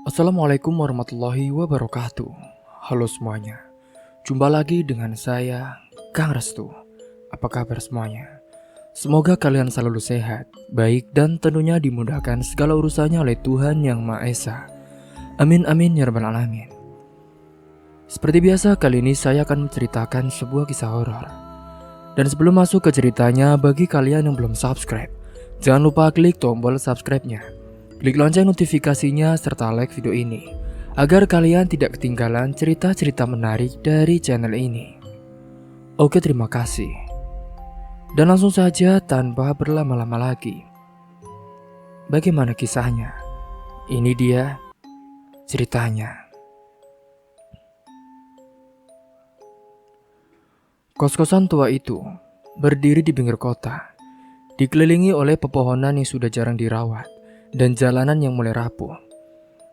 Assalamualaikum warahmatullahi wabarakatuh. Halo semuanya, jumpa lagi dengan saya, Kang Restu. Apa kabar semuanya? Semoga kalian selalu sehat, baik dan tentunya dimudahkan segala urusannya oleh Tuhan Yang Maha Esa. Amin amin ya rabbal alamin. Seperti biasa, kali ini saya akan menceritakan sebuah kisah horor. Dan sebelum masuk ke ceritanya, bagi kalian yang belum subscribe, jangan lupa klik tombol subscribe-nya. Klik lonceng notifikasinya serta like video ini agar kalian tidak ketinggalan cerita-cerita menarik dari channel ini. Oke, terima kasih. Dan langsung saja tanpa berlama-lama lagi. Bagaimana kisahnya? Ini dia ceritanya. Kos-kosan tua itu berdiri di pinggir kota, dikelilingi oleh pepohonan yang sudah jarang dirawat dan jalanan yang mulai rapuh.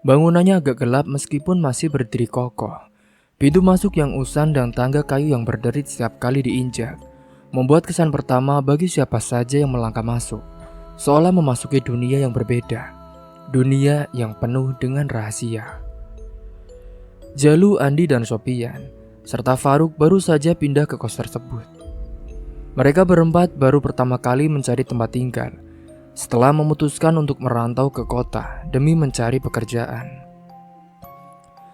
Bangunannya agak gelap meskipun masih berdiri kokoh. Pintu masuk yang usang dan tangga kayu yang berderit setiap kali diinjak membuat kesan pertama bagi siapa saja yang melangkah masuk, seolah memasuki dunia yang berbeda, dunia yang penuh dengan rahasia. Jalu, Andi, dan Sopian serta Faruk baru saja pindah ke kos tersebut. Mereka berempat baru pertama kali mencari tempat tinggal setelah memutuskan untuk merantau ke kota demi mencari pekerjaan.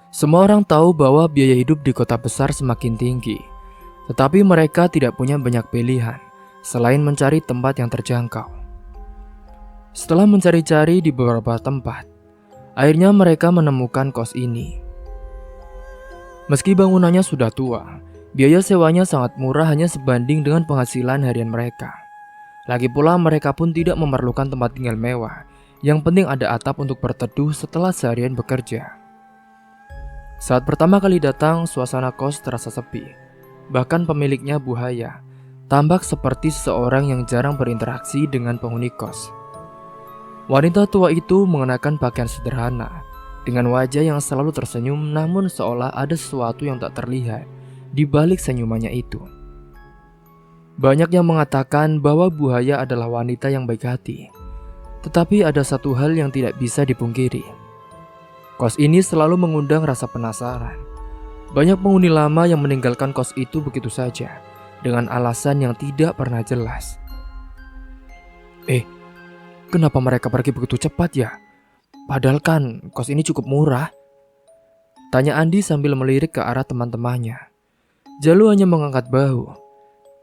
Semua orang tahu bahwa biaya hidup di kota besar semakin tinggi, tetapi mereka tidak punya banyak pilihan selain mencari tempat yang terjangkau. Setelah mencari-cari di beberapa tempat, akhirnya mereka menemukan kos ini. Meski bangunannya sudah tua, biaya sewanya sangat murah hanya sebanding dengan penghasilan harian mereka. Lagi pula mereka pun tidak memerlukan tempat tinggal mewah, yang penting ada atap untuk berteduh setelah seharian bekerja. Saat pertama kali datang, suasana kos terasa sepi. Bahkan pemiliknya buaya, tampak seperti seseorang yang jarang berinteraksi dengan penghuni kos. Wanita tua itu mengenakan pakaian sederhana, dengan wajah yang selalu tersenyum namun seolah ada sesuatu yang tak terlihat di balik senyumannya itu. Banyak yang mengatakan bahwa buaya adalah wanita yang baik hati. Tetapi ada satu hal yang tidak bisa dipungkiri. Kos ini selalu mengundang rasa penasaran. Banyak penghuni lama yang meninggalkan kos itu begitu saja, dengan alasan yang tidak pernah jelas. Kenapa mereka pergi begitu cepat ya? Padahal kan kos ini cukup murah. Tanya Andi sambil melirik ke arah teman-temannya. Jalu hanya mengangkat bahu.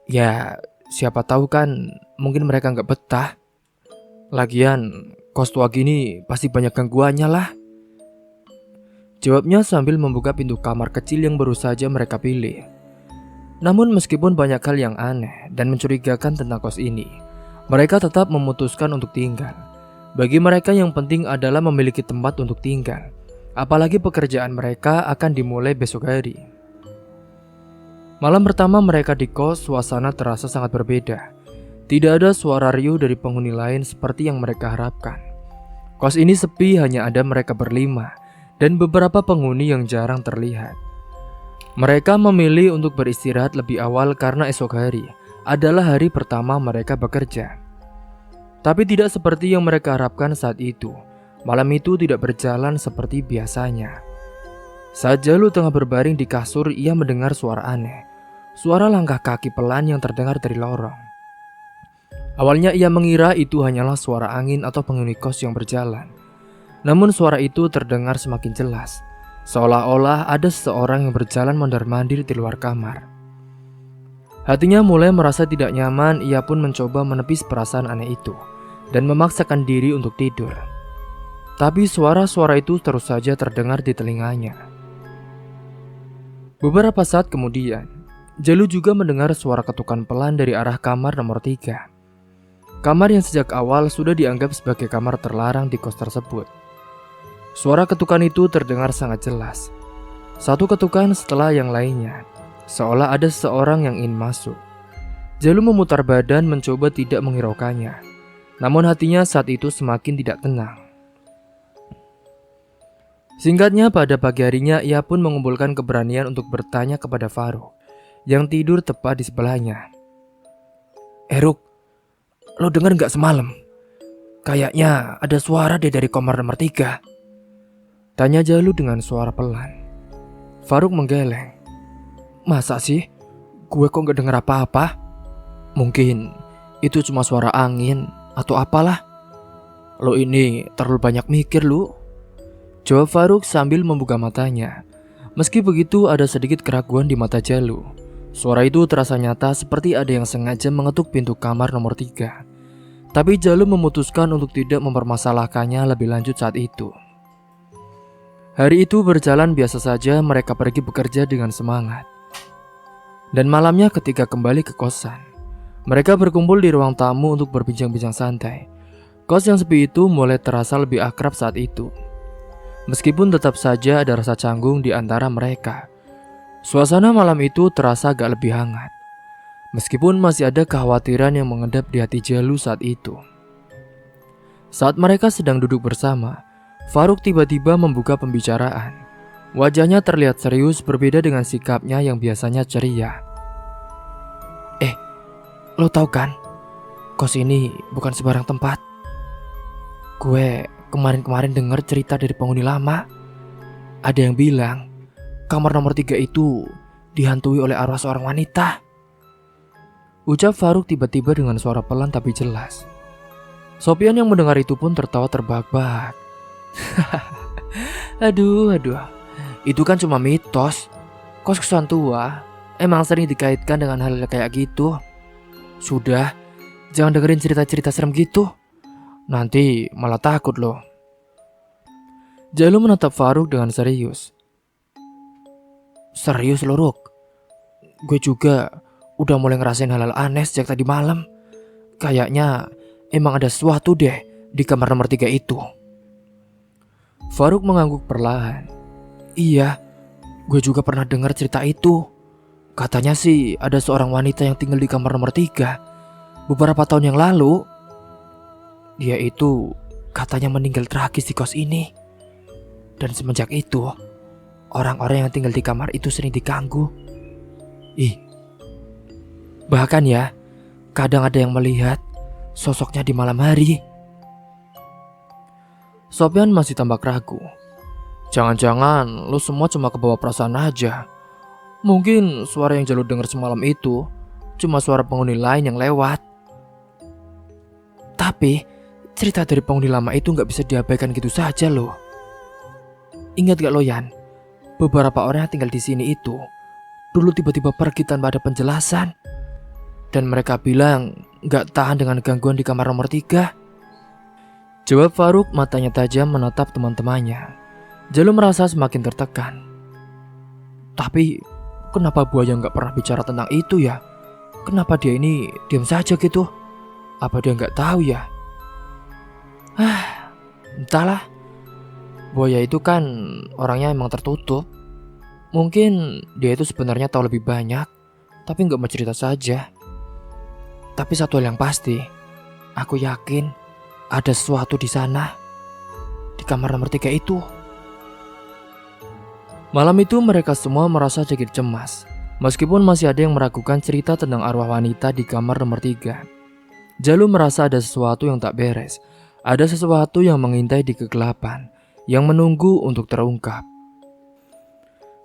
Ya, siapa tahu kan mungkin mereka nggak betah. Lagian, kos tua gini pasti banyak gangguannya lah. Jawabnya sambil membuka pintu kamar kecil yang baru saja mereka pilih. Namun meskipun banyak hal yang aneh dan mencurigakan tentang kos ini, mereka tetap memutuskan untuk tinggal. Bagi mereka yang penting adalah memiliki tempat untuk tinggal. Apalagi pekerjaan mereka akan dimulai besok hari. Malam pertama mereka di kos, suasana terasa sangat berbeda. Tidak ada suara riuh dari penghuni lain seperti yang mereka harapkan. Kos ini sepi, hanya ada mereka berlima dan beberapa penghuni yang jarang terlihat. Mereka memilih untuk beristirahat lebih awal karena esok hari adalah hari pertama mereka bekerja. Tapi tidak seperti yang mereka harapkan saat itu. Malam itu tidak berjalan seperti biasanya. Saat Jalu tengah berbaring di kasur, ia mendengar suara aneh. Suara langkah kaki pelan yang terdengar dari lorong. Awalnya ia mengira itu hanyalah suara angin atau penghuni kos yang berjalan. Namun suara itu terdengar semakin jelas, seolah-olah ada seseorang yang berjalan mondar-mandir di luar kamar. Hatinya mulai merasa tidak nyaman, ia pun mencoba menepis perasaan aneh itu dan memaksakan diri untuk tidur. Tapi suara-suara itu terus saja terdengar di telinganya. Beberapa saat kemudian, Jalu juga mendengar suara ketukan pelan dari arah kamar nomor 3. Kamar yang sejak awal sudah dianggap sebagai kamar terlarang di kos tersebut. Suara ketukan itu terdengar sangat jelas. Satu ketukan setelah yang lainnya, seolah ada seseorang yang ingin masuk. Jalu memutar badan mencoba tidak menghiraukannya. Namun hatinya saat itu semakin tidak tenang. Singkatnya, pada pagi harinya ia pun mengumpulkan keberanian untuk bertanya kepada Faruk yang tidur tepat di sebelahnya. Ruk, lo denger gak semalam? Kayaknya ada suara deh dari kamar nomor 3. Tanya Jalu dengan suara pelan. Faruk menggeleng. Masa sih? Gue kok gak denger apa-apa? Mungkin itu cuma suara angin atau apalah. Lo ini terlalu banyak mikir lu. Jawab Faruk sambil membuka matanya. Meski begitu ada sedikit keraguan di mata Jalu. Suara itu terasa nyata seperti ada yang sengaja mengetuk pintu kamar nomor 3. Tapi Jalu memutuskan untuk tidak mempermasalahkannya lebih lanjut saat itu. Hari itu berjalan biasa saja, mereka pergi bekerja dengan semangat. Dan malamnya ketika kembali ke kosan, mereka berkumpul di ruang tamu untuk berbincang-bincang santai. Kos yang sepi itu mulai terasa lebih akrab saat itu. Meskipun tetap saja ada rasa canggung di antara mereka. Suasana malam itu terasa agak lebih hangat. Meskipun masih ada kekhawatiran yang mengendap di hati Jalu saat itu. Saat mereka sedang duduk bersama, Faruk tiba-tiba membuka pembicaraan. Wajahnya terlihat serius berbeda dengan sikapnya yang biasanya ceria. Lo tau kan, kos ini bukan sembarang tempat. Gue kemarin-kemarin denger cerita dari penghuni lama. Ada yang bilang kamar nomor 3 itu dihantui oleh arwah seorang wanita. Ucap Faruk tiba-tiba dengan suara pelan tapi jelas. Sopian yang mendengar itu pun tertawa terbahak-bahak. Aduh. Itu kan cuma mitos. Kos-kosan tua emang sering dikaitkan dengan hal kayak gitu. Sudah, jangan dengerin cerita-cerita serem gitu. Nanti malah takut loh. Jalu menatap Faruk dengan serius. Serius lo, Ruk? Gue juga udah mulai ngerasain hal-hal aneh sejak tadi malam. Kayaknya emang ada sesuatu deh di kamar nomor 3 itu. Faruk mengangguk perlahan. Iya, gue juga pernah dengar cerita itu. Katanya sih ada seorang wanita yang tinggal di kamar nomor 3 beberapa tahun yang lalu. Dia itu katanya meninggal tragis di kos ini. Dan semenjak itu, orang-orang yang tinggal di kamar itu sering diganggu. Bahkan ya, kadang ada yang melihat sosoknya di malam hari. Sopyan masih tampak ragu. Jangan-jangan lu semua cuma kebawa perasaan aja. Mungkin suara yang Jalu dengar semalam itu cuma suara penghuni lain yang lewat. Tapi cerita dari penghuni lama itu gak bisa diabaikan gitu saja loh. Ingat gak lo, Yan? Beberapa orang yang tinggal di sini itu dulu tiba-tiba pergi tanpa ada penjelasan. Dan mereka bilang gak tahan dengan gangguan di kamar nomor 3. Jawab Faruk, matanya tajam menatap teman-temannya. Jalu merasa semakin tertekan. Tapi kenapa buaya gak pernah bicara tentang itu ya? Kenapa dia ini diam saja gitu? Apa dia gak tahu ya? Entahlah. Buaya itu kan orangnya emang tertutup. Mungkin dia itu sebenarnya tahu lebih banyak, tapi gak mau cerita saja. Tapi satu hal yang pasti, aku yakin ada sesuatu di sana, di kamar nomor 3 itu. Malam itu mereka semua merasa sedikit cemas. Meskipun masih ada yang meragukan cerita tentang arwah wanita di kamar nomor 3. Jalu merasa ada sesuatu yang tak beres. Ada sesuatu yang mengintai di kegelapan, yang menunggu untuk terungkap.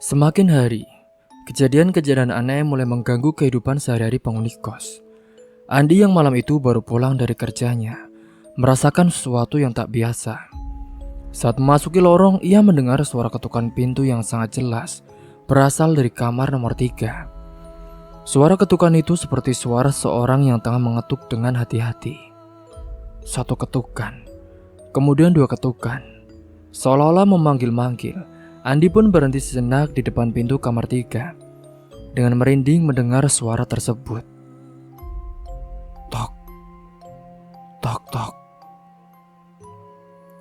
Semakin hari, kejadian-kejadian aneh mulai mengganggu kehidupan sehari-hari penghuni kos. Andi yang malam itu baru pulang dari kerjanya, merasakan sesuatu yang tak biasa. Saat memasuki lorong, ia mendengar suara ketukan pintu yang sangat jelas berasal dari kamar nomor 3. Suara ketukan itu seperti suara seorang yang tengah mengetuk dengan hati-hati. Satu ketukan, kemudian 2 ketukan. Seolah-olah memanggil-manggil, Andi pun berhenti sejenak di depan pintu kamar 3. Dengan merinding mendengar suara tersebut. Tok, tok, tok.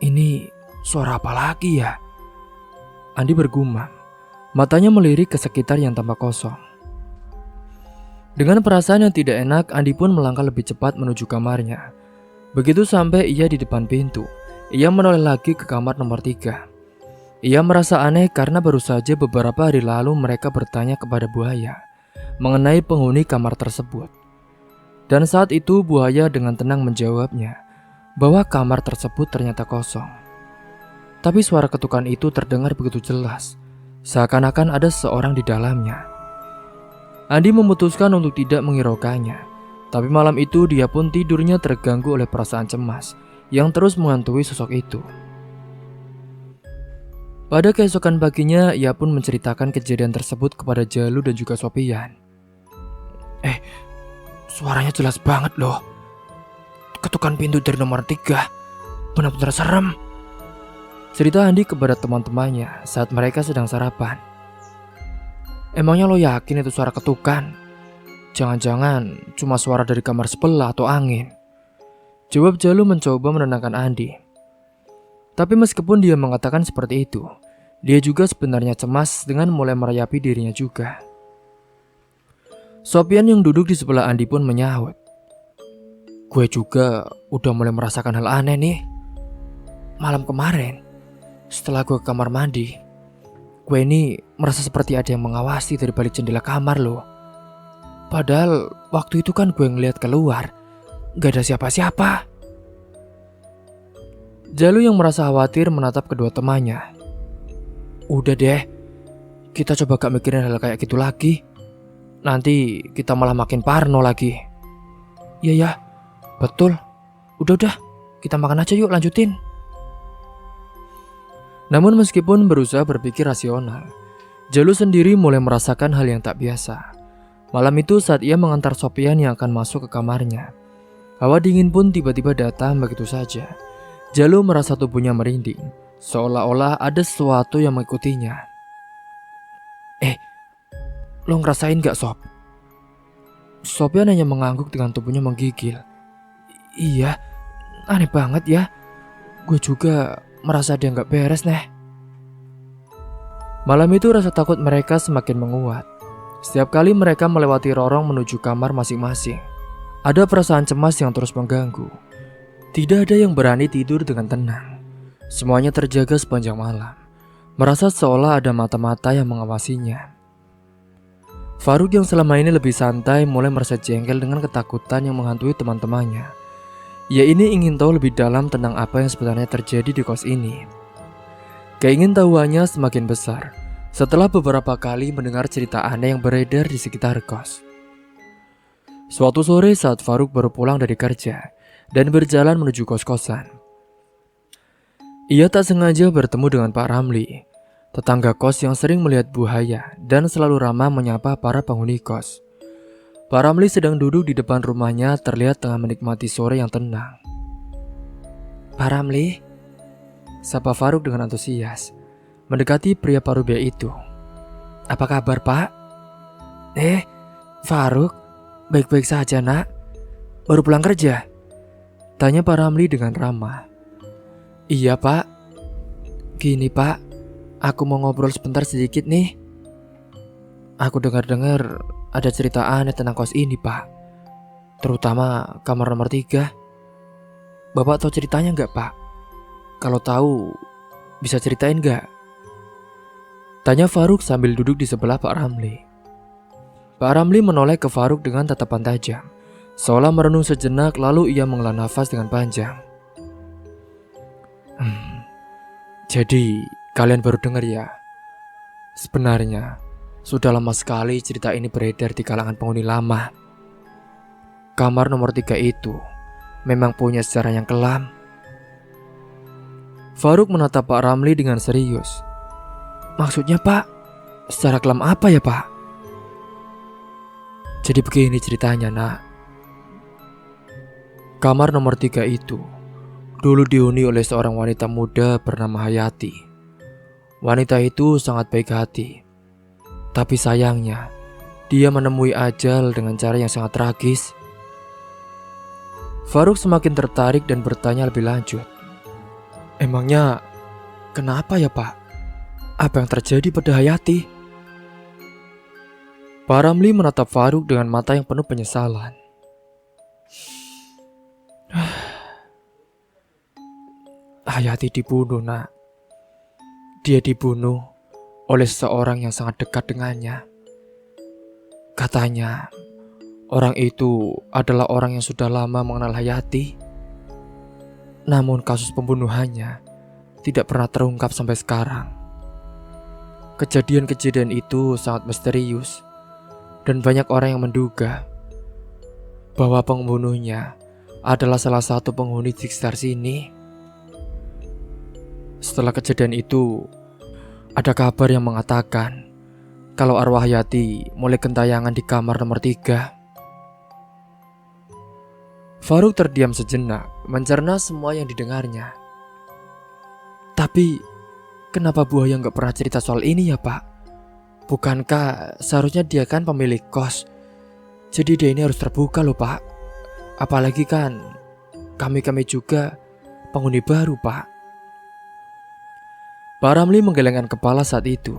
Ini suara apa lagi ya? Andi bergumam. Matanya melirik ke sekitar yang tampak kosong. Dengan perasaan yang tidak enak, Andi pun melangkah lebih cepat menuju kamarnya. Begitu sampai ia di depan pintu, ia menoleh lagi ke kamar nomor 3. Ia merasa aneh karena baru saja beberapa hari lalu mereka bertanya kepada buaya mengenai penghuni kamar tersebut. Dan saat itu buaya dengan tenang menjawabnya bahwa kamar tersebut ternyata kosong. Tapi suara ketukan itu terdengar begitu jelas, seakan-akan ada seseorang di dalamnya. Andi memutuskan untuk tidak menghiraukannya, tapi malam itu dia pun tidurnya terganggu oleh perasaan cemas yang terus menghantui sosok itu. Pada keesokan paginya, ia pun menceritakan kejadian tersebut kepada Jalu dan juga Sopian. Suaranya jelas banget loh. Ketukan pintu dari nomor 3. Benar-benar serem. Cerita Andi kepada teman-temannya saat mereka sedang sarapan. Emangnya lo yakin itu suara ketukan? Jangan-jangan cuma suara dari kamar sebelah atau angin? Jawab Jalu mencoba menenangkan Andi. Tapi meskipun dia mengatakan seperti itu, dia juga sebenarnya cemas dengan mulai merayapi dirinya juga. Sopian yang duduk di sebelah Andi pun menyahut. Gue juga udah mulai merasakan hal aneh nih. Malam kemarin, setelah gue ke kamar mandi, gue ini merasa seperti ada yang mengawasi dari balik jendela kamar loh. Padahal waktu itu kan gue ngeliat keluar, gak ada siapa-siapa. Jalu yang merasa khawatir menatap kedua temannya. Udah deh, kita coba gak mikirin hal kayak gitu lagi. Nanti kita malah makin parno lagi. Iya ya, betul. Udah, kita makan aja yuk, lanjutin. Namun meskipun berusaha berpikir rasional, Jalu sendiri mulai merasakan hal yang tak biasa. Malam itu saat ia mengantar Sopian yang akan masuk ke kamarnya, hawa dingin pun tiba-tiba datang begitu saja. Jalu merasa tubuhnya merinding, seolah-olah ada sesuatu yang mengikutinya. Lo ngerasain gak, Sob? Sopian hanya mengangguk dengan tubuhnya menggigil. Iya, aneh banget ya. Gue juga merasa ada yang gak beres nih. Malam itu rasa takut mereka semakin menguat. Setiap kali mereka melewati lorong menuju kamar masing-masing, ada perasaan cemas yang terus mengganggu. Tidak ada yang berani tidur dengan tenang. Semuanya terjaga sepanjang malam, merasa seolah ada mata-mata yang mengawasinya. Faruk yang selama ini lebih santai mulai merasa jengkel dengan ketakutan yang menghantui teman-temannya. Ia ini ingin tahu lebih dalam tentang apa yang sebenarnya terjadi di kos ini. Keingintahuannya semakin besar setelah beberapa kali mendengar cerita aneh yang beredar di sekitar kos. Suatu sore saat Faruk baru pulang dari kerja dan berjalan menuju kos-kosan, ia tak sengaja bertemu dengan Pak Ramli, tetangga kos yang sering melihat buaya dan selalu ramah menyapa para penghuni kos. Pak Ramli sedang duduk di depan rumahnya terlihat tengah menikmati sore yang tenang. Pak Ramli, sapa Faruk dengan antusias, mendekati pria parubaya itu. Apa kabar, Pak? Faruk, baik-baik saja nak. Baru pulang kerja? Tanya Pak Ramli dengan ramah. Iya Pak. Gini Pak, aku mau ngobrol sebentar sedikit nih. Aku dengar-dengar ada cerita aneh tentang kos ini Pak, terutama kamar nomor 3. Bapak tahu ceritanya nggak Pak? Kalau tahu, bisa ceritain nggak? Tanya Faruk sambil duduk di sebelah Pak Ramli. Pak Ramli menoleh ke Faruk dengan tatapan tajam, seolah merenung sejenak lalu ia menghela nafas dengan panjang. Jadi kalian baru dengar ya? Sebenarnya sudah lama sekali cerita ini beredar di kalangan penghuni lama. Kamar nomor 3 itu memang punya sejarah yang kelam. Faruk menatap Pak Ramli dengan serius. Maksudnya Pak, sejarah kelam apa ya Pak? Jadi begini ceritanya nak. Kamar nomor 3 itu dulu dihuni oleh seorang wanita muda bernama Hayati. Wanita itu sangat baik hati, tapi sayangnya dia menemui ajal dengan cara yang sangat tragis. Faruk semakin tertarik dan bertanya lebih lanjut. Emangnya kenapa ya Pak? Apa yang terjadi pada Hayati? Pak Ramli menatap Faruk dengan mata yang penuh penyesalan. Hayati dibunuh nak. Dia dibunuh oleh seseorang yang sangat dekat dengannya. Katanya orang itu adalah orang yang sudah lama mengenal Hayati. Namun kasus pembunuhannya tidak pernah terungkap sampai sekarang. Kejadian-kejadian itu sangat misterius, dan banyak orang yang menduga bahwa pembunuhnya adalah salah satu penghuni di sekitar sini. Setelah kejadian itu, ada kabar yang mengatakan kalau arwah Hayati mulai gentayangan di kamar nomor 3. Faruk terdiam sejenak, mencerna semua yang didengarnya. Tapi, kenapa Buaya nggak pernah cerita soal ini ya, Pak? Bukankah seharusnya dia kan pemilik kos? Jadi dia ini harus terbuka loh, Pak. Apalagi kan kami juga penghuni baru, Pak. Pak Ramli menggelengkan kepala saat itu.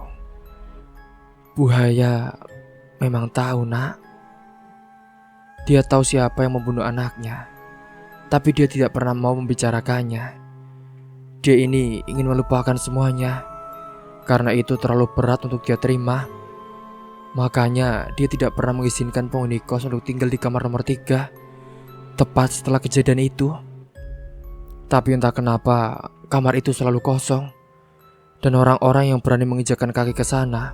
Buaya memang tahu, Nak. Dia tahu siapa yang membunuh anaknya, tapi dia tidak pernah mau membicarakannya. Dia ini ingin melupakan semuanya, karena itu terlalu berat untuk dia terima. Makanya dia tidak pernah mengizinkan penghuni kos untuk tinggal di kamar nomor 3, tepat setelah kejadian itu. Tapi entah kenapa kamar itu selalu kosong, dan orang-orang yang berani menginjakkan kaki ke sana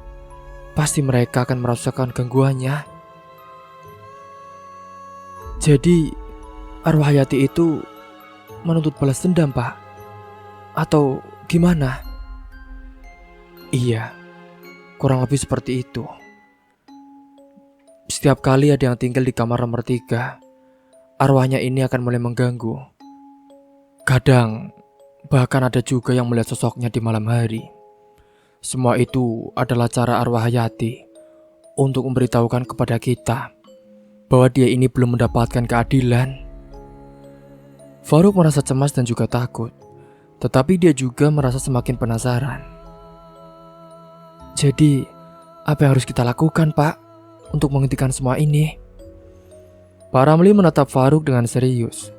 pasti mereka akan merasakan gangguannya. Jadi arwah Hayati itu menuntut balas dendam, Pak? Atau gimana? Iya, kurang lebih seperti itu. Setiap kali ada yang tinggal di kamar nomor 3, arwahnya ini akan mulai mengganggu. Kadang, bahkan ada juga yang melihat sosoknya di malam hari. Semua itu adalah cara arwah Hayati untuk memberitahukan kepada kita bahwa dia ini belum mendapatkan keadilan. Faruk merasa cemas dan juga takut, tetapi dia juga merasa semakin penasaran. Jadi, apa yang harus kita lakukan, Pak, untuk menghentikan semua ini? Pak Ramli menatap Faruk dengan serius.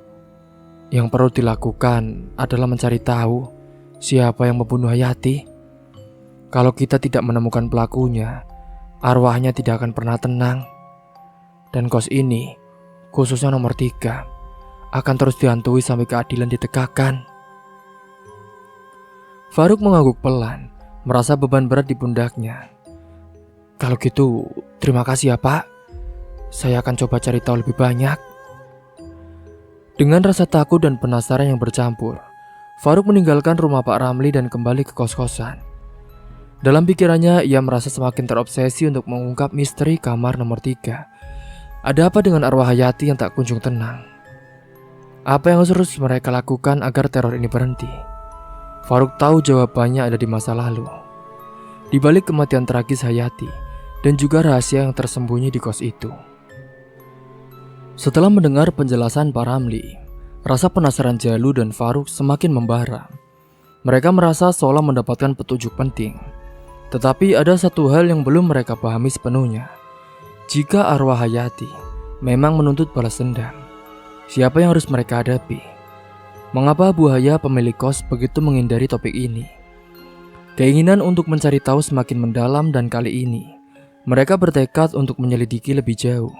Yang perlu dilakukan adalah mencari tahu siapa yang membunuh Hayati. Kalau kita tidak menemukan pelakunya, arwahnya tidak akan pernah tenang. Dan kos ini, khususnya nomor 3, akan terus dihantui sampai keadilan ditegakkan. Faruk mengangguk pelan, merasa beban berat di pundaknya. Kalau gitu, terima kasih ya, Pak. Saya akan coba cari tahu lebih banyak. Dengan rasa takut dan penasaran yang bercampur, Faruk meninggalkan rumah Pak Ramli dan kembali ke kos-kosan. Dalam pikirannya, ia merasa semakin terobsesi untuk mengungkap misteri kamar nomor 3. Ada apa dengan arwah Hayati yang tak kunjung tenang? Apa yang harus mereka lakukan agar teror ini berhenti? Faruk tahu jawabannya ada di masa lalu, di balik kematian tragis Hayati dan juga rahasia yang tersembunyi di kos itu. Setelah mendengar penjelasan Pak Ramli, rasa penasaran Jalu dan Faruk semakin membara. Mereka merasa seolah mendapatkan petunjuk penting. Tetapi ada satu hal yang belum mereka pahami sepenuhnya. Jika arwah Hayati memang menuntut balas dendam, siapa yang harus mereka hadapi? Mengapa Buaya pemilik kos begitu menghindari topik ini? Keinginan untuk mencari tahu semakin mendalam dan kali ini mereka bertekad untuk menyelidiki lebih jauh.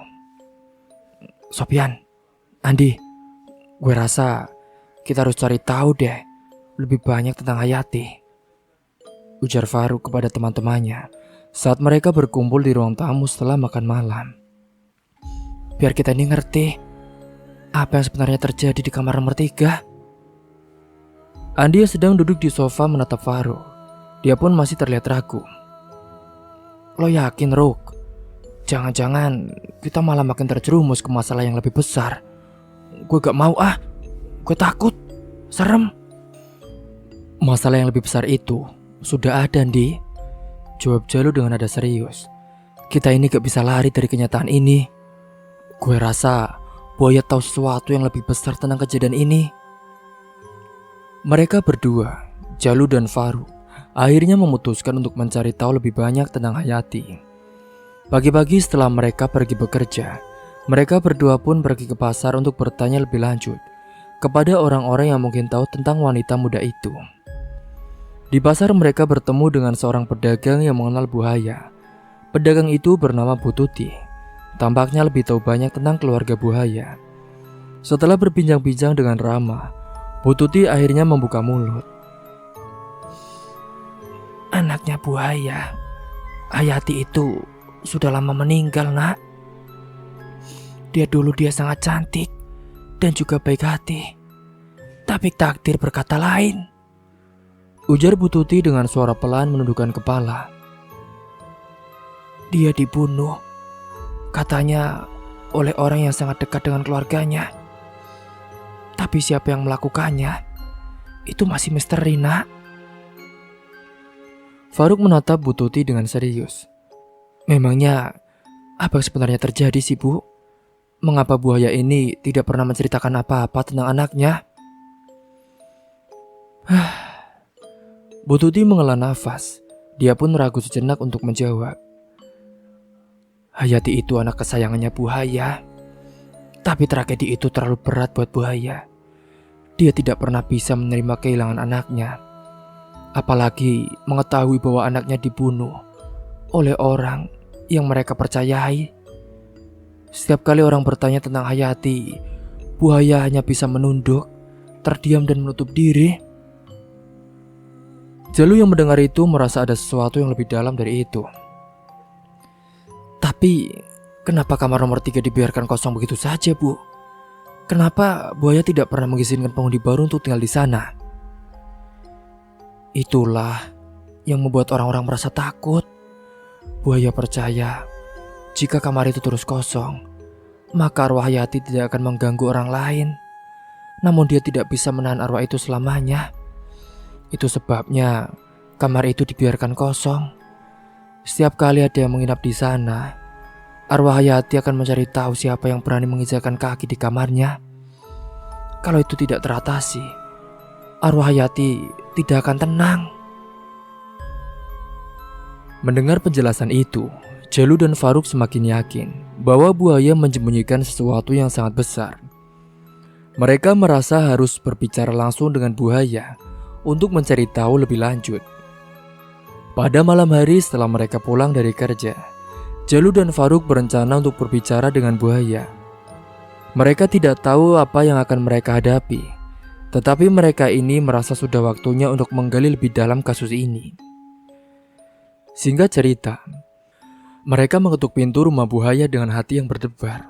Sopyan, Andi, gue rasa kita harus cari tahu deh lebih banyak tentang Hayati, ujar Faruk kepada teman-temannya saat mereka berkumpul di ruang tamu setelah makan malam. Biar kita ini ngerti apa yang sebenarnya terjadi di kamar nomor 3. Andi yang sedang duduk di sofa menatap Faruk. Dia pun masih terlihat ragu. Lo yakin, Ruk? Jangan-jangan kita malah makin terjerumus ke masalah yang lebih besar. Gue gak mau gue takut, serem. Masalah yang lebih besar itu sudah ada, Andi, jawab Jalu dengan nada serius. Kita ini gak bisa lari dari kenyataan ini. Gue rasa Buaya tahu sesuatu yang lebih besar tentang kejadian ini. Mereka berdua, Jalu dan Faruk, akhirnya memutuskan untuk mencari tahu lebih banyak tentang Hayati. Pagi-pagi setelah mereka pergi bekerja, mereka berdua pun pergi ke pasar untuk bertanya lebih lanjut kepada orang-orang yang mungkin tahu tentang wanita muda itu. Di pasar mereka bertemu dengan seorang pedagang yang mengenal Buaya. Pedagang itu bernama Bu Tuti. Tampaknya lebih tahu banyak tentang keluarga Buaya. Setelah berbincang-bincang dengan ramah, Bu Tuti akhirnya membuka mulut. anaknya buaya. Hayati itu sudah lama meninggal, Nak. Dia sangat cantik dan juga baik hati. Tapi takdir berkata lain. Ujar Bu Tuti dengan suara pelan menundukkan kepala. Dia dibunuh, katanya oleh orang yang sangat dekat dengan keluarganya. Tapi siapa yang melakukannya, itu masih misteri, Nak. Faruk menatap Bu Tuti dengan serius. Memangnya apa yang sebenarnya terjadi sih, Bu? Mengapa buaya ini tidak pernah menceritakan apa-apa tentang anaknya? Bu Tuti menghela nafas. Dia pun ragu sejenak untuk menjawab. Hayati itu anak kesayangannya Buaya. Tapi tragedi itu terlalu berat buat Buaya. Dia tidak pernah bisa menerima kehilangan anaknya. Apalagi mengetahui bahwa anaknya dibunuh oleh orang yang mereka percayai. Setiap kali orang bertanya tentang Hayati, Buaya hanya bisa menunduk, terdiam dan menutup diri. Jalu yang mendengar itu merasa ada sesuatu yang lebih dalam dari itu. Tapi, kenapa kamar nomor 3 dibiarkan kosong begitu saja, Bu? Kenapa Buaya tidak pernah mengizinkan penghuni baru untuk tinggal di sana? Itulah yang membuat orang-orang merasa takut. Buaya percaya, jika kamar itu terus kosong, maka arwah Hayati tidak akan mengganggu orang lain. Namun dia tidak bisa menahan arwah itu selamanya. Itu sebabnya kamar itu dibiarkan kosong. Setiap kali ada yang menginap di sana, arwah Hayati akan mencari tahu siapa yang berani menginjakkan kaki di kamarnya. Kalau itu tidak teratasi, arwah Hayati tidak akan tenang. Mendengar penjelasan itu, Jalu dan Faruk semakin yakin bahwa buaya menyembunyikan sesuatu yang sangat besar. Mereka merasa harus berbicara langsung dengan buaya untuk mencari tahu lebih lanjut. Pada malam hari setelah mereka pulang dari kerja, Jalu dan Faruk berencana untuk berbicara dengan buaya. Mereka tidak tahu apa yang akan mereka hadapi, tetapi mereka ini merasa sudah waktunya untuk menggali lebih dalam kasus ini. Singkat cerita, mereka mengetuk pintu rumah buaya dengan hati yang berdebar.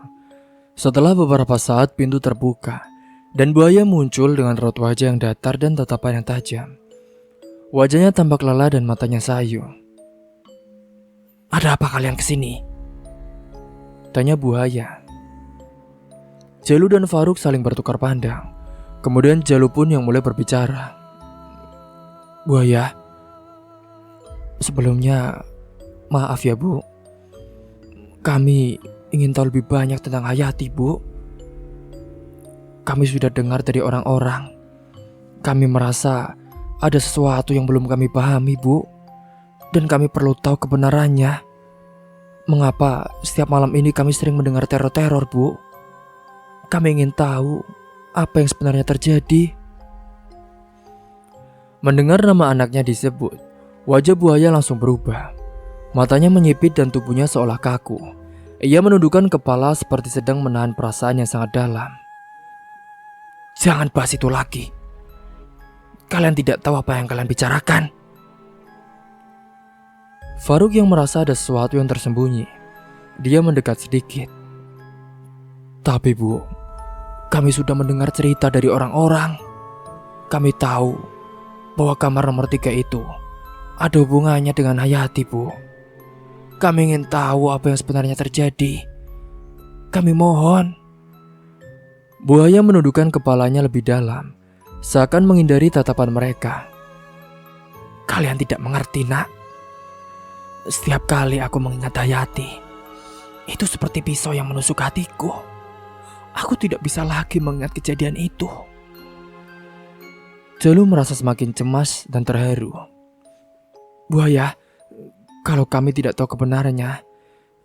Setelah beberapa saat pintu terbuka, dan buaya muncul dengan raut wajah yang datar dan tatapan yang tajam. Wajahnya tampak lelah dan matanya sayu. Ada apa kalian kesini? Tanya buaya. Jalu dan Faruk saling bertukar pandang. Kemudian Jalu pun yang mulai berbicara. Buaya, sebelumnya maaf ya, Bu. Kami ingin tahu lebih banyak tentang Hayati, Bu. Kami sudah dengar dari orang-orang. Kami merasa ada sesuatu yang belum kami pahami, Bu. Dan kami perlu tahu kebenarannya. Mengapa setiap malam ini kami sering mendengar teror-teror, Bu? Kami ingin tahu apa yang sebenarnya terjadi. Mendengar nama anaknya disebut, wajah buaya langsung berubah. Matanya menyipit dan tubuhnya seolah kaku. Ia menundukkan kepala seperti sedang menahan perasaan yang sangat dalam. Jangan bahas itu lagi. Kalian tidak tahu apa yang kalian bicarakan. Faruk yang merasa ada sesuatu yang tersembunyi. Dia mendekat sedikit. Tapi Bu, kami sudah mendengar cerita dari orang-orang. Kami tahu bahwa kamar nomor 3 itu ada hubungannya dengan Hayati, Bu. Kami ingin tahu apa yang sebenarnya terjadi. Kami mohon. Buaya menundukkan kepalanya lebih dalam, seakan menghindari tatapan mereka. Kalian tidak mengerti, Nak. Setiap kali aku mengingat Hayati, itu seperti pisau yang menusuk hatiku. Aku tidak bisa lagi mengingat kejadian itu. Jalu merasa semakin cemas dan terharu. Buaya, kalau kami tidak tahu kebenarannya,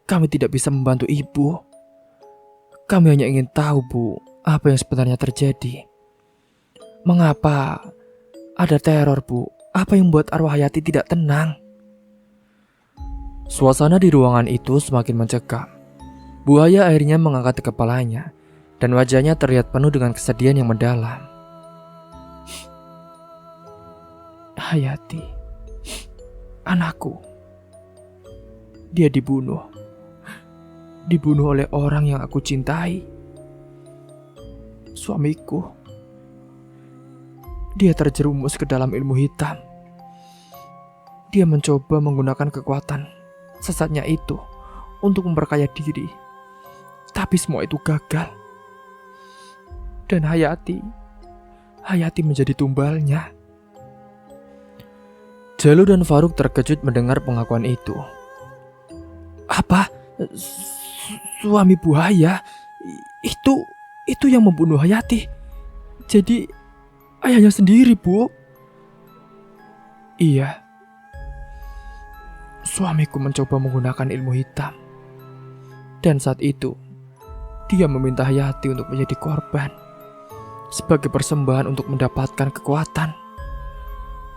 kami tidak bisa membantu ibu. Kami hanya ingin tahu, Bu, apa yang sebenarnya terjadi. Mengapa ada teror, Bu? Apa yang membuat arwah Hayati tidak tenang? Suasana di ruangan itu semakin mencekam. Buaya akhirnya mengangkat kepalanya, dan wajahnya terlihat penuh dengan kesedihan yang mendalam. Anakku. Dia dibunuh. Dibunuh oleh orang yang aku cintai. Suamiku. Dia terjerumus ke dalam ilmu hitam. Dia mencoba menggunakan kekuatan sesatnya itu untuk memperkaya diri. Tapi semua itu gagal. Dan Hayati menjadi tumbalnya. Jalu dan Faruk terkejut mendengar pengakuan itu. Apa? Suami Buaya? Itu yang membunuh Hayati? Jadi ayahnya sendiri, Bu? Iya. Suamiku mencoba menggunakan ilmu hitam. Dan saat itu, dia meminta Hayati untuk menjadi korban. Sebagai persembahan untuk mendapatkan kekuatan.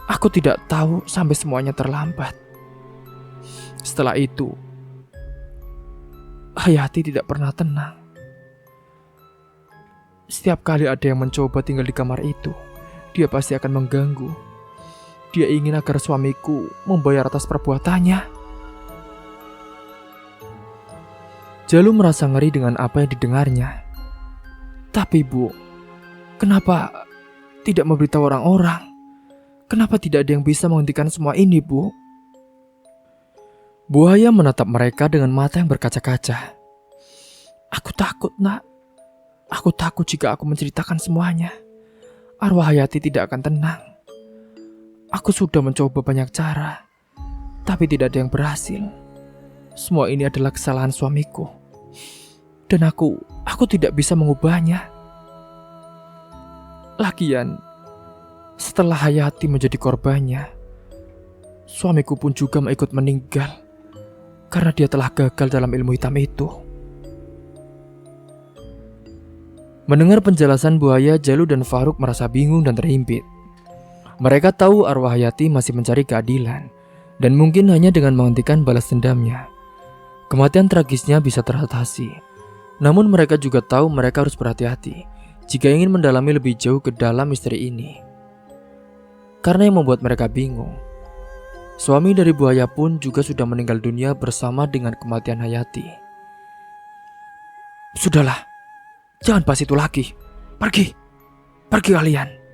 Aku tidak tahu sampai semuanya terlambat. Setelah itu, Hayati tidak pernah tenang. Setiap kali ada yang mencoba tinggal di kamar itu, dia pasti akan mengganggu. Dia ingin agar suamiku membayar atas perbuatannya. Jalu merasa ngeri dengan apa yang didengarnya. Tapi Bu, kenapa tidak memberitahu orang-orang? Kenapa tidak ada yang bisa menghentikan semua ini, Bu? Buaya menatap mereka dengan mata yang berkaca-kaca. Aku takut, Nak. Aku takut jika aku menceritakan semuanya. Arwah Hayati tidak akan tenang. Aku sudah mencoba banyak cara, tapi tidak ada yang berhasil. Semua ini adalah kesalahan suamiku. Dan aku tidak bisa mengubahnya. Lagian, setelah Hayati menjadi korbannya, suamiku pun juga ikut meninggal karena dia telah gagal dalam ilmu hitam itu. Mendengar penjelasan Buaya, Jalu dan Faruk merasa bingung dan terhimpit. Mereka tahu arwah Hayati masih mencari keadilan, dan mungkin hanya dengan menghentikan balas dendamnya, kematian tragisnya bisa teratasi. Namun mereka juga tahu mereka harus berhati-hati jika ingin mendalami lebih jauh ke dalam misteri ini. Karena yang membuat mereka bingung, suami dari Buaya pun juga sudah meninggal dunia bersama dengan kematian Hayati. Sudahlah, jangan bahas itu lagi. Pergi kalian.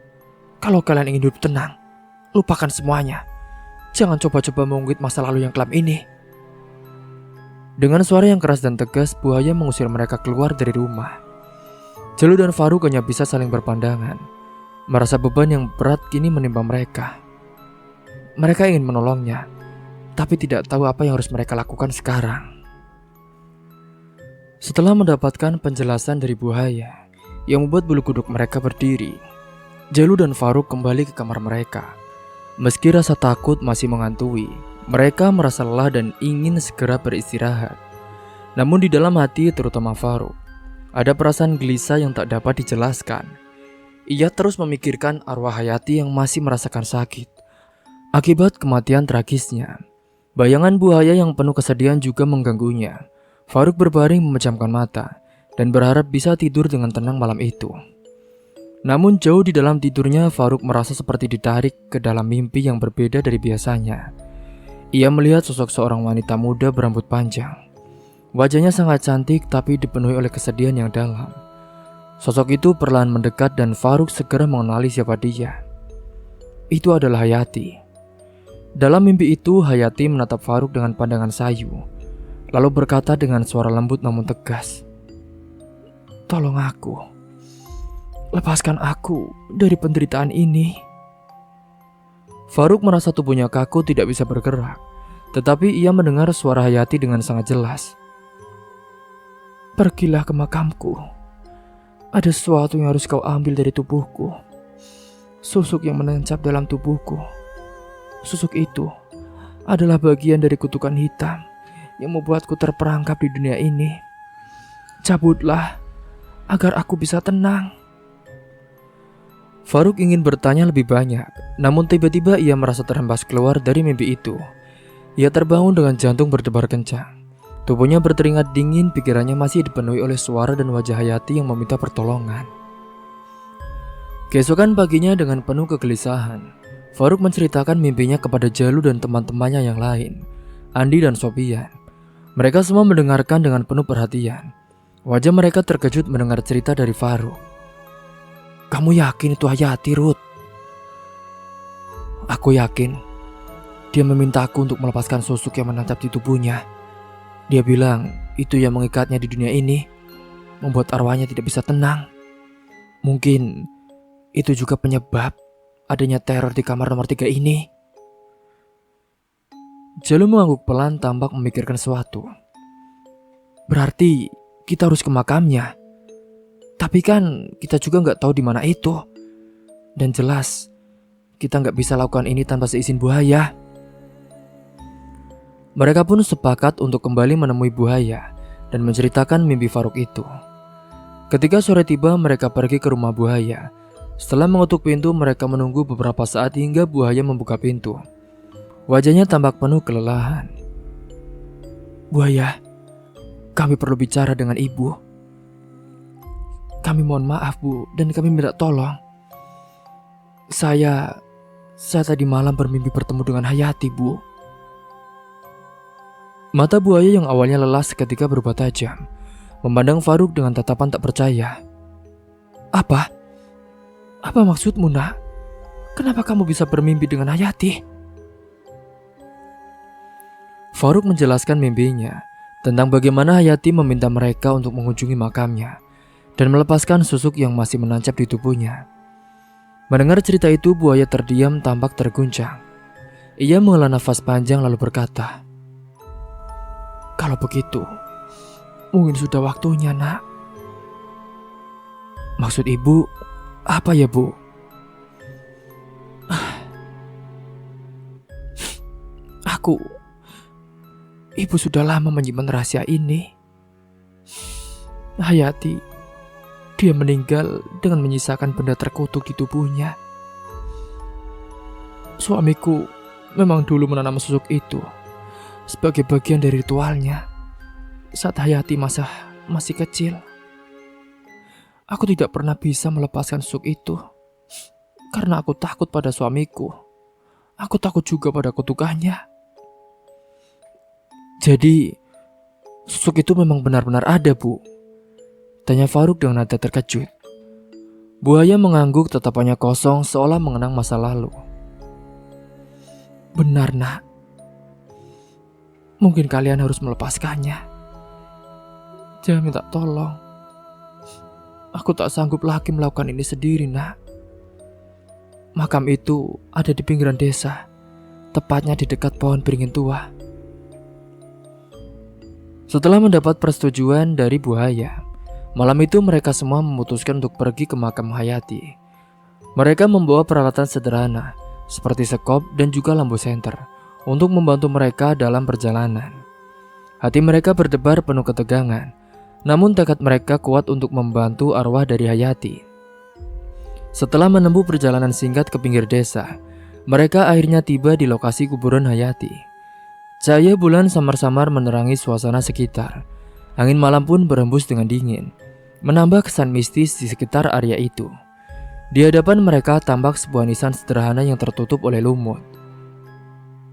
Kalau kalian ingin hidup tenang, lupakan semuanya. Jangan coba-coba mengungkit masa lalu yang kelam ini. Dengan suara yang keras dan tegas, Buaya mengusir mereka keluar dari rumah. Jalu dan Faruk hanya bisa saling berpandangan. Merasa beban yang berat kini menimpa mereka. Mereka ingin menolongnya, tapi tidak tahu apa yang harus mereka lakukan sekarang. Setelah mendapatkan penjelasan dari Buaya yang membuat bulu kuduk mereka berdiri, Jalu dan Faruk kembali ke kamar mereka. Meski rasa takut masih menghantui, mereka merasa lelah dan ingin segera beristirahat. Namun di dalam hati, terutama Faruk, ada perasaan gelisah yang tak dapat dijelaskan. Ia terus memikirkan arwah Hayati yang masih merasakan sakit akibat kematian tragisnya. Bayangan Buaya yang penuh kesedihan juga mengganggunya. Faruk berbaring memejamkan mata dan berharap bisa tidur dengan tenang malam itu. Namun jauh di dalam tidurnya, Faruk merasa seperti ditarik ke dalam mimpi yang berbeda dari biasanya. Ia melihat sosok seorang wanita muda berambut panjang. Wajahnya sangat cantik tapi dipenuhi oleh kesedihan yang dalam. Sosok itu perlahan mendekat dan Faruk segera mengenali siapa dia. Itu adalah Hayati. Dalam mimpi itu, Hayati menatap Faruk dengan pandangan sayu, lalu berkata dengan suara lembut namun tegas, "Tolong aku. Lepaskan aku dari penderitaan ini." Faruk merasa tubuhnya kaku tidak bisa bergerak, tetapi ia mendengar suara Hayati dengan sangat jelas. "Pergilah ke makamku. Ada sesuatu yang harus kau ambil dari tubuhku. Susuk yang menancap dalam tubuhku. Susuk itu adalah bagian dari kutukan hitam yang membuatku terperangkap di dunia ini. Cabutlah agar aku bisa tenang." Faruk ingin bertanya lebih banyak, namun tiba-tiba ia merasa terhempas keluar dari mimpi itu. Ia terbangun dengan jantung berdebar kencang. Tubuhnya berkeringat dingin, pikirannya masih dipenuhi oleh suara dan wajah Hayati yang meminta pertolongan. Keesokan paginya dengan penuh kegelisahan, Faruk menceritakan mimpinya kepada Jalu dan teman-temannya yang lain, Andi dan Sofian. Mereka semua mendengarkan dengan penuh perhatian. Wajah mereka terkejut mendengar cerita dari Faruk. "Kamu yakin itu Hayati, Ruth?" "Aku yakin. Dia meminta aku untuk melepaskan susuk yang menancap di tubuhnya. Dia bilang itu yang mengikatnya di dunia ini, membuat arwahnya tidak bisa tenang. Mungkin itu juga penyebab adanya teror di kamar nomor 3 ini." Jalu mengangguk pelan, tampak memikirkan sesuatu. "Berarti kita harus ke makamnya. Tapi kan kita juga nggak tahu di mana itu. Dan jelas kita nggak bisa lakukan ini tanpa seizin Buaya." Mereka pun sepakat untuk kembali menemui Buaya dan menceritakan mimpi Faruk itu. Ketika sore tiba, mereka pergi ke rumah Buaya. Setelah mengetuk pintu, mereka menunggu beberapa saat hingga Buaya membuka pintu. Wajahnya tampak penuh kelelahan. "Buaya, kami perlu bicara dengan ibu. Kami mohon maaf, Bu, dan kami minta tolong. Saya tadi malam bermimpi bertemu dengan Hayati, Bu." Mata Buaya yang awalnya lelah seketika berubah tajam, memandang Faruk dengan tatapan tak percaya. Apa maksudmu, Nak? Kenapa kamu bisa bermimpi dengan Hayati?" Faruk menjelaskan mimpinya tentang bagaimana Hayati meminta mereka untuk mengunjungi makamnya dan melepaskan susuk yang masih menancap di tubuhnya. Mendengar cerita itu, Buaya terdiam, tampak terguncang. Ia menghela nafas panjang lalu berkata, "Kalau begitu, mungkin sudah waktunya, Nak." "Maksud ibu apa ya, Bu?" Ibu sudah lama menyimpan rahasia ini. Hayati, dia meninggal dengan menyisakan benda terkutuk di tubuhnya. Suamiku memang dulu menanam susuk itu sebagai bagian dari ritualnya saat Hayati masih kecil. Aku tidak pernah bisa melepaskan susuk itu karena aku takut pada suamiku. Aku takut juga pada kutukannya. Jadi, susuk itu memang benar-benar ada, Bu?" tanya Faruk dengan nada terkejut. Buaya mengangguk, tatapannya kosong seolah mengenang masa lalu. "Benar, Nak. Mungkin kalian harus melepaskannya. Jangan minta tolong. Aku tak sanggup lagi melakukan ini sendiri, Nak. Makam itu ada di pinggiran desa, tepatnya di dekat pohon beringin tua." Setelah mendapat persetujuan dari Buaya, malam itu mereka semua memutuskan untuk pergi ke makam Hayati. Mereka membawa peralatan sederhana seperti sekop dan juga lampu senter untuk membantu mereka dalam perjalanan. Hati mereka berdebar penuh ketegangan, namun tekad mereka kuat untuk membantu arwah dari Hayati. Setelah menempuh perjalanan singkat ke pinggir desa, mereka akhirnya tiba di lokasi kuburan Hayati. Cahaya bulan samar-samar menerangi suasana sekitar. Angin malam pun berembus dengan dingin, menambah kesan mistis di sekitar area itu. Di hadapan mereka tampak sebuah nisan sederhana yang tertutup oleh lumut.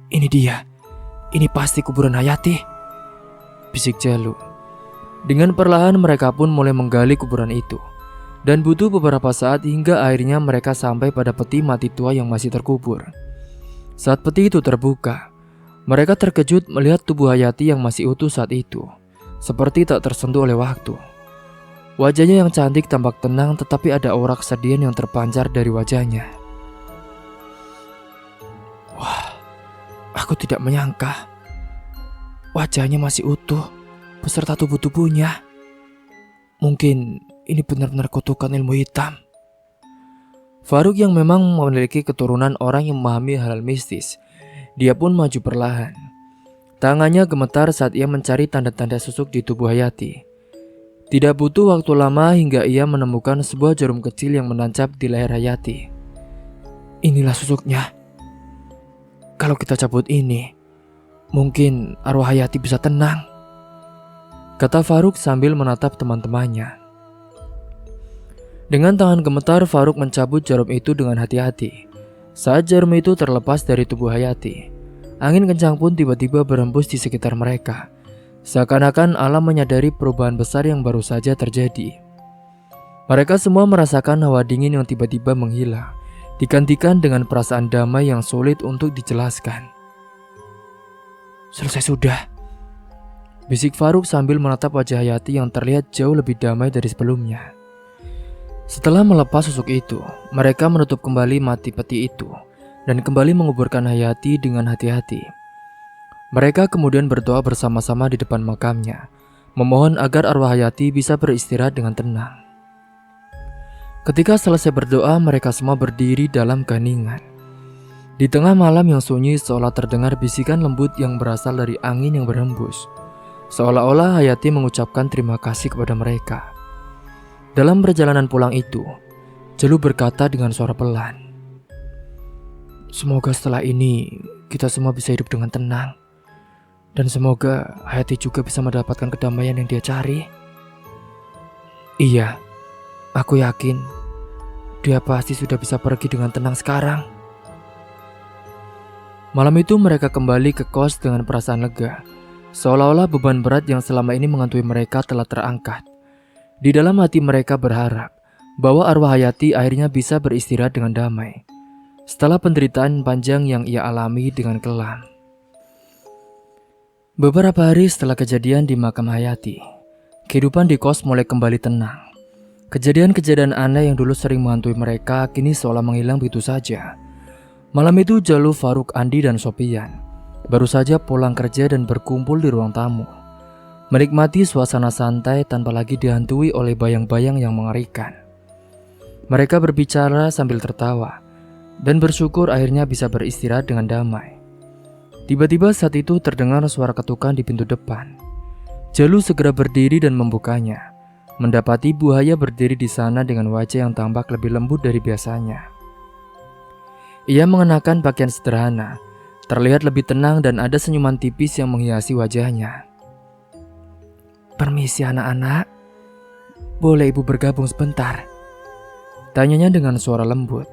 "Ini dia. Ini pasti kuburan Hayati," bisik Jalu. Dengan perlahan mereka pun mulai menggali kuburan itu, dan butuh beberapa saat hingga akhirnya mereka sampai pada peti mati tua yang masih terkubur. Saat peti itu terbuka, mereka terkejut melihat tubuh Hayati yang masih utuh saat itu, seperti tak tersentuh oleh waktu. Wajahnya yang cantik tampak tenang, tetapi ada aura kesedihan yang terpancar dari wajahnya. "Wah, aku tidak menyangka wajahnya masih utuh beserta tubuh-tubuhnya. Mungkin ini benar-benar kutukan ilmu hitam." Faruk yang memang memiliki keturunan orang yang memahami hal mistis, dia pun maju perlahan. Tangannya gemetar saat ia mencari tanda-tanda susuk di tubuh Hayati. Tidak butuh waktu lama hingga ia menemukan sebuah jarum kecil yang menancap di leher Hayati. "Inilah susuknya. Kalau kita cabut ini, mungkin arwah Hayati bisa tenang," kata Faruk sambil menatap teman-temannya. Dengan tangan gemetar, Faruk mencabut jarum itu dengan hati-hati. Saat jarum itu terlepas dari tubuh Hayati, angin kencang pun tiba-tiba berhembus di sekitar mereka. Seakan-akan alam menyadari perubahan besar yang baru saja terjadi. Mereka semua merasakan hawa dingin yang tiba-tiba menghilang, digantikan dengan perasaan damai yang sulit untuk dijelaskan. "Selesai sudah," bisik Faruk sambil menatap wajah Hayati yang terlihat jauh lebih damai dari sebelumnya. Setelah melepas susuk itu, mereka menutup kembali mati peti itu dan kembali menguburkan Hayati dengan hati-hati. Mereka kemudian berdoa bersama-sama di depan makamnya, memohon agar arwah Hayati bisa beristirahat dengan tenang. Ketika selesai berdoa, mereka semua berdiri dalam keheningan. Di tengah malam yang sunyi, seolah terdengar bisikan lembut yang berasal dari angin yang berhembus. Seolah-olah Hayati mengucapkan terima kasih kepada mereka. Dalam perjalanan pulang itu, Jalu berkata dengan suara pelan, "Semoga setelah ini kita semua bisa hidup dengan tenang. Dan semoga Hayati juga bisa mendapatkan kedamaian yang dia cari." "Iya, aku yakin dia pasti sudah bisa pergi dengan tenang sekarang." Malam itu mereka kembali ke kos dengan perasaan lega, seolah-olah beban berat yang selama ini menghantui mereka telah terangkat. Di dalam hati mereka berharap bahwa arwah Hayati akhirnya bisa beristirahat dengan damai setelah penderitaan panjang yang ia alami dengan kelam. Beberapa hari setelah kejadian di makam Hayati, kehidupan di kos mulai kembali tenang. Kejadian-kejadian aneh yang dulu sering menghantui mereka kini seolah menghilang begitu saja. Malam itu Jalu, Faruk, Andi, dan Sopian baru saja pulang kerja dan berkumpul di ruang tamu, menikmati suasana santai tanpa lagi dihantui oleh bayang-bayang yang mengerikan. Mereka berbicara sambil tertawa dan bersyukur akhirnya bisa beristirahat dengan damai. Tiba-tiba saat itu terdengar suara ketukan di pintu depan. Jalu segera berdiri dan membukanya, mendapati buaya berdiri di sana dengan wajah yang tampak lebih lembut dari biasanya. Ia mengenakan pakaian sederhana, terlihat lebih tenang dan ada senyuman tipis yang menghiasi wajahnya. "Permisi anak-anak, boleh ibu bergabung sebentar?" tanyanya dengan suara lembut.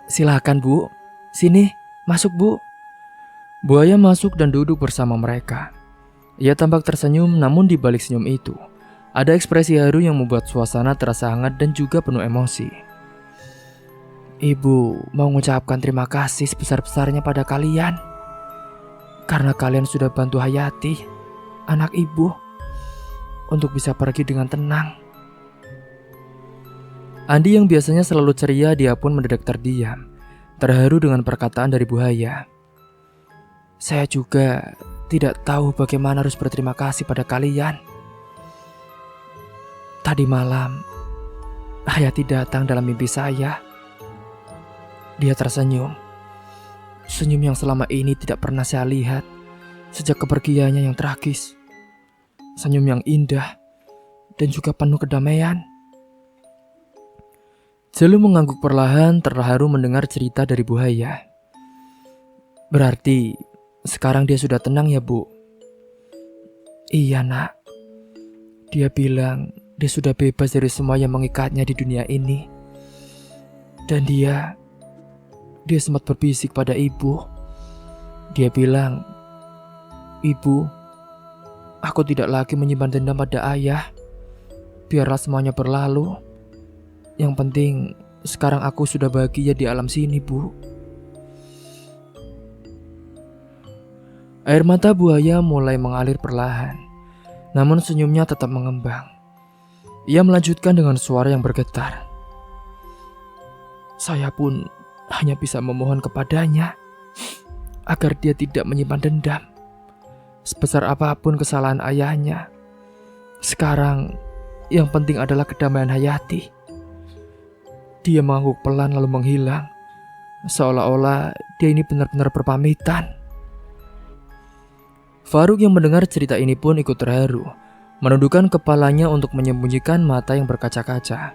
"Silakan bu, sini, masuk bu." Buaya masuk dan duduk bersama mereka. Ia tampak tersenyum, namun di balik senyum itu ada ekspresi haru yang membuat suasana terasa hangat dan juga penuh emosi. "Ibu mau mengucapkan terima kasih sebesar-besarnya pada kalian, karena kalian sudah bantu Hayati, anak ibu, untuk bisa pergi dengan tenang." Andi yang biasanya selalu ceria, dia pun mendadak terdiam, terharu dengan perkataan dari buaya. "Saya juga tidak tahu bagaimana harus berterima kasih pada kalian. Tadi malam, Hayati datang dalam mimpi saya." Dia tersenyum, senyum yang selama ini tidak pernah saya lihat sejak kepergiannya yang tragis. Senyum yang indah dan juga penuh kedamaian. Jalu mengangguk perlahan, terharu mendengar cerita dari buaya. "Berarti sekarang dia sudah tenang ya bu?" "Iya nak, dia bilang dia sudah bebas dari semua yang mengikatnya di dunia ini. Dan dia sempat berbisik pada ibu. Dia bilang, 'Ibu, aku tidak lagi menyimpan dendam pada ayah. Biarlah semuanya berlalu. Yang penting sekarang aku sudah bahagia di alam sini, Bu.'" Air mata buaya mulai mengalir perlahan, namun senyumnya tetap mengembang. Ia melanjutkan dengan suara yang bergetar. "Saya pun hanya bisa memohon kepadanya agar dia tidak menyimpan dendam. Sebesar apapun kesalahan ayahnya, sekarang yang penting adalah kedamaian Hayati." Dia mengangguk pelan lalu menghilang, seolah-olah dia ini benar-benar berpamitan. Faruk yang mendengar cerita ini pun ikut terharu, menundukkan kepalanya untuk menyembunyikan mata yang berkaca-kaca.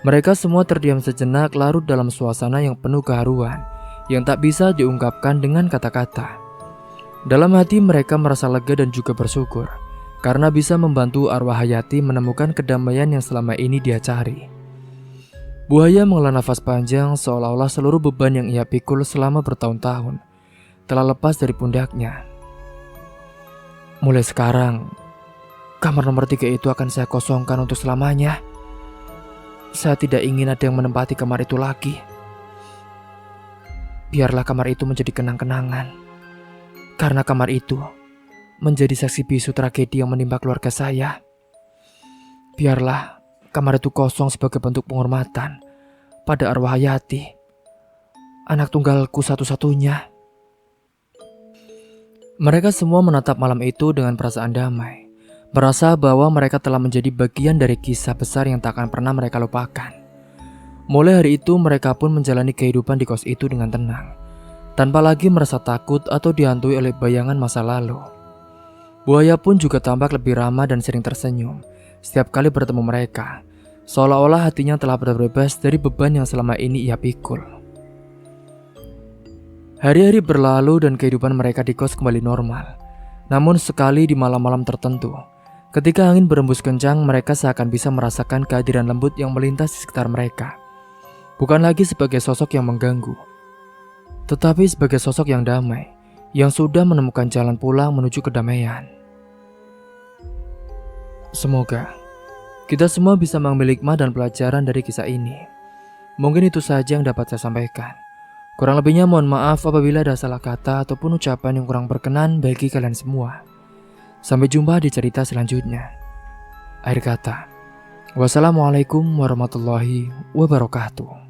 Mereka semua terdiam sejenak, larut dalam suasana yang penuh keharuan yang tak bisa diungkapkan dengan kata-kata. Dalam hati mereka merasa lega dan juga bersyukur karena bisa membantu arwah Hayati menemukan kedamaian yang selama ini dia cari. Buaya menghela nafas panjang seolah-olah seluruh beban yang ia pikul selama bertahun-tahun telah lepas dari pundaknya. Mulai sekarang, kamar nomor 3 itu akan saya kosongkan untuk selamanya. Saya tidak ingin ada yang menempati kamar itu lagi. Biarlah kamar itu menjadi kenang-kenangan. Karena kamar itu menjadi saksi bisu tragedi yang menimpa keluarga saya. Biarlah kamar itu kosong sebagai bentuk penghormatan pada arwah Hayati, anak tunggalku satu-satunya. Mereka semua menatap malam itu dengan perasaan damai, merasa bahwa mereka telah menjadi bagian dari kisah besar yang tak akan pernah mereka lupakan. Mulai hari itu mereka pun menjalani kehidupan di kos itu dengan tenang, tanpa lagi merasa takut atau dihantui oleh bayangan masa lalu. Buaya pun juga tampak lebih ramah dan sering tersenyum setiap kali bertemu mereka, seolah-olah hatinya telah terbebas dari beban yang selama ini ia pikul. Hari-hari berlalu dan kehidupan mereka di kos kembali normal. Namun sekali di malam-malam tertentu, ketika angin berembus kencang, mereka seakan bisa merasakan kehadiran lembut yang melintas di sekitar mereka. Bukan lagi sebagai sosok yang mengganggu, tetapi sebagai sosok yang damai, yang sudah menemukan jalan pulang menuju kedamaian. Semoga kita semua bisa mengambil hikmah dan pelajaran dari kisah ini. Mungkin itu saja yang dapat saya sampaikan. Kurang lebihnya mohon maaf apabila ada salah kata ataupun ucapan yang kurang berkenan bagi kalian semua. Sampai jumpa di cerita selanjutnya. Akhir kata, wassalamualaikum warahmatullahi wabarakatuh.